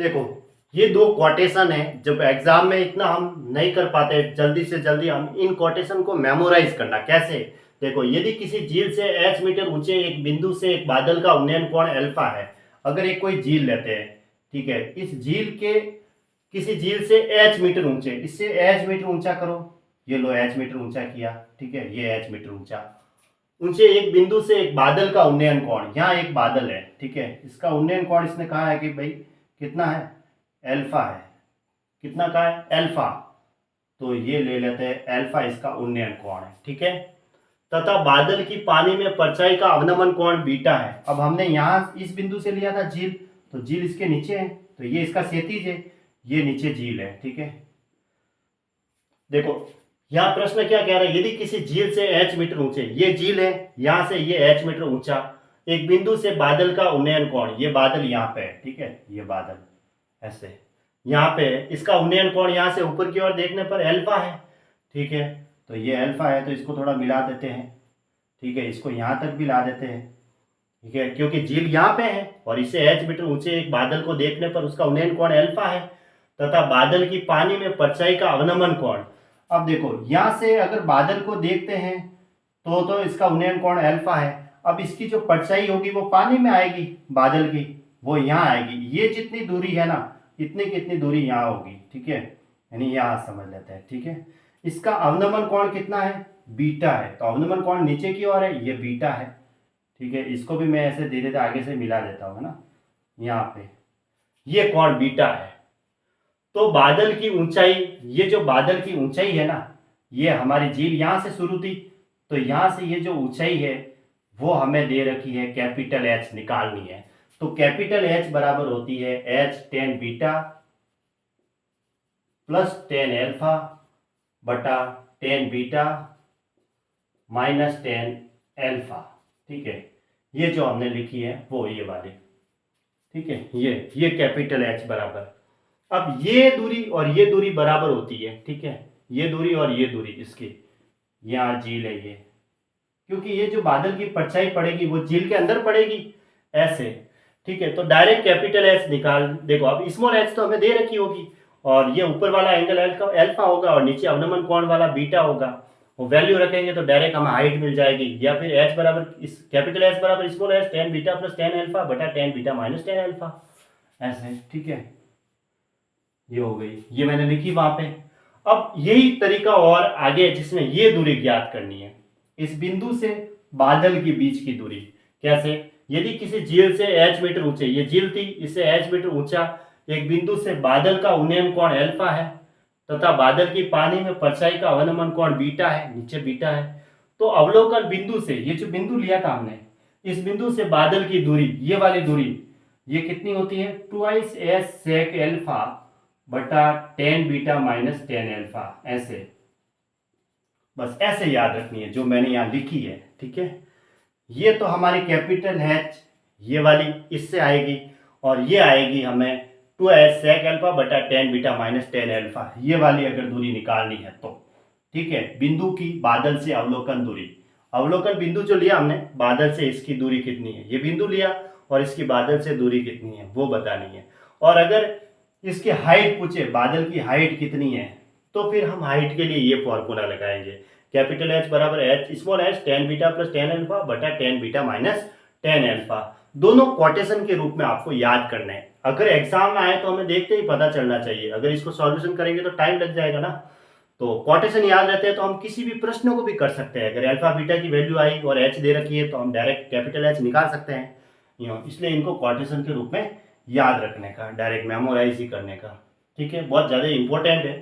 देखो, ये दो कोटेशन है। जब एग्जाम में इतना हम नहीं कर पाते, जल्दी से जल्दी हम इन कोटेशन को मेमोराइज करना कैसे। देखो, यदि किसी झील से h मीटर ऊंचे एक बिंदु से एक बादल का उन्नयन कोण अल्फा है। अगर एक कोई झील लेते हैं, ठीक है, इस झील के किसी झील से h मीटर ऊंचे, इससे h मीटर ऊंचा करो, ये लो h मीटर ऊंचा किया, ठीक है, ये h मीटर ऊंचा ऊंचे एक बिंदु से एक बादल का उन्नयन कोण, यहाँ एक बादल है, ठीक है, इसका उन्नयन कोण इसने कहा है कि भाई कितना है, अल्फा है। कितना का है, अल्फा। तो ये ले लेते हैं अल्फा, इसका उन्नयन कोण है, ठीक है। तथा बादल की पानी में परछाई का अवनमन कोण बीटा है। अब हमने यहाँ इस बिंदु से लिया था झील, तो झील इसके नीचे है, तो ये इसका क्षैतिज है, ये नीचे झील है, ठीक है। देखो, यहाँ प्रश्न क्या कह रहा है, यदि किसी झील से h मीटर ऊंचे, ये झील है, यहां से ये h मीटर ऊंचा एक बिंदु से बादल का उन्नयन कोण, ये बादल यहाँ पे है, ठीक है, ये बादल ऐसे यहाँ पे है, इसका उन्नयन कोण यहाँ से ऊपर की ओर देखने पर अल्फा है, ठीक है। तो ये अल्फा है, तो इसको थोड़ा मिला देते हैं, ठीक है, इसको यहाँ तक भी ला देते हैं, ठीक है, क्योंकि झील यहाँ पे है और इसे h मीटर ऊंचे एक बादल को देखने पर उसका उन्नयन कोण अल्फा है। तथा बादल की पानी में परछाई का अवनमन कोण। अब देखो, यहाँ से अगर बादल को देखते हैं तो इसका उन्नयन कोण अल्फा है। अब इसकी जो परछाई होगी वो पानी में आएगी, बादल की वो यहाँ आएगी। ये जितनी दूरी है ना, इतनी कितनी दूरी यहाँ होगी, ठीक है, यानी यहाँ समझ लेते हैं, ठीक है। इसका अवनमन कोण कितना है, बीटा है, तो अवनमन कोण नीचे की ओर है, ये बीटा है, ठीक है। इसको भी मैं ऐसे धीरे धीरे आगे से मिला देता हूँ, है ना, यहाँ पे ये कोण बीटा है। तो बादल की ऊंचाई, ये जो बादल की ऊंचाई है ना, ये हमारी झील यहाँ से शुरू थी, तो यहाँ से ये जो ऊंचाई है वो हमें दे रखी है, कैपिटल H निकालनी है। तो कैपिटल H बराबर होती है H tan beta plus tan alpha बटा tan beta minus tan alpha, ठीक है। ये जो हमने लिखी है वो ये वाली, ठीक है, ये कैपिटल H बराबर। अब ये दूरी और ये दूरी बराबर होती है, ठीक है, ये दूरी और ये दूरी इसकी, यहाँ झील है ये, क्योंकि ये जो बादल की परछाई पड़ेगी वो झील के अंदर पड़ेगी ऐसे, ठीक है। तो डायरेक्ट कैपिटल H निकाल। देखो, अब स्मॉल h तो हमें दे रखी होगी, और ये ऊपर वाला एंगल अल्फा होगा और नीचे अवनमन कोण वाला बीटा होगा। वो वैल्यू रखेंगे तो डायरेक्ट हमें हाइट मिल जाएगी, या फिर h बराबर इस कैपिटल H बराबर small h tan beta plus tan alpha बटा tan beta minus tan alpha, ऐसे, ठीक है। ये हो गई, ये मैंने लिखी वहां पे। अब यही तरीका और आगे है जिसमें ये दूरी ज्ञात करनी है, इस बिंदु से बादल के बीच की दूरी। कैसे, यदि किसी झील से h मीटर ऊंचे, ये झील थी, इससे h मीटर ऊंचा एक बिंदु से बादल का उन्नयन कोण अल्फा है, तथा बादल की पानी में परछाई का अवनमन कोण बीटा है, नीचे बीटा है। तो अवलोकन बिंदु से, ये जो बिंदु लिया था हमने, इस बिंदु से बादल की दूरी, ये वाली दूरी, ये कितनी होती है, 2h sec अल्फा बटा tan beta minus tan alpha, ऐसे। बस ऐसे याद रखनी है जो मैंने यहाँ लिखी है, ठीक है। ये तो हमारी कैपिटल H ये वाली इससे आएगी, और ये आएगी हमें 2h sec अल्फा बटा tan beta minus tan alpha, ये वाली अगर दूरी निकालनी है तो, ठीक है। बिंदु की बादल से अवलोकन दूरी, अवलोकन बिंदु जो लिया हमने, बादल से इसकी दूरी कितनी है, ये बिंदु लिया और इसकी बादल से दूरी कितनी है वो बतानी है। और अगर इसकी हाइट पूछे, बादल की हाइट कितनी है, तो फिर हम हाइट के लिए ये फॉर्मूला लगाएंगे, कैपिटल H बराबर H small h tan beta plus tan alpha बटा tan beta minus tan alpha. दोनों कोटेशन के रूप में आपको याद करना है। अगर एग्जाम में आए तो हमें देखते ही पता चलना चाहिए, अगर इसको सॉल्यूशन करेंगे तो टाइम लग जाएगा ना। तो कोटेशन याद रहते हैं तो हम किसी भी प्रश्न को भी कर सकते हैं। अगर अल्फा बीटा की वैल्यू आई और H दे रखी है तो हम डायरेक्ट कैपिटल H निकाल सकते हैं, इसलिए इनको कोटेशन के रूप में याद रखने का, डायरेक्ट मेमोराइज ही करने का, ठीक है, बहुत ज़्यादा इंपॉर्टेंट है।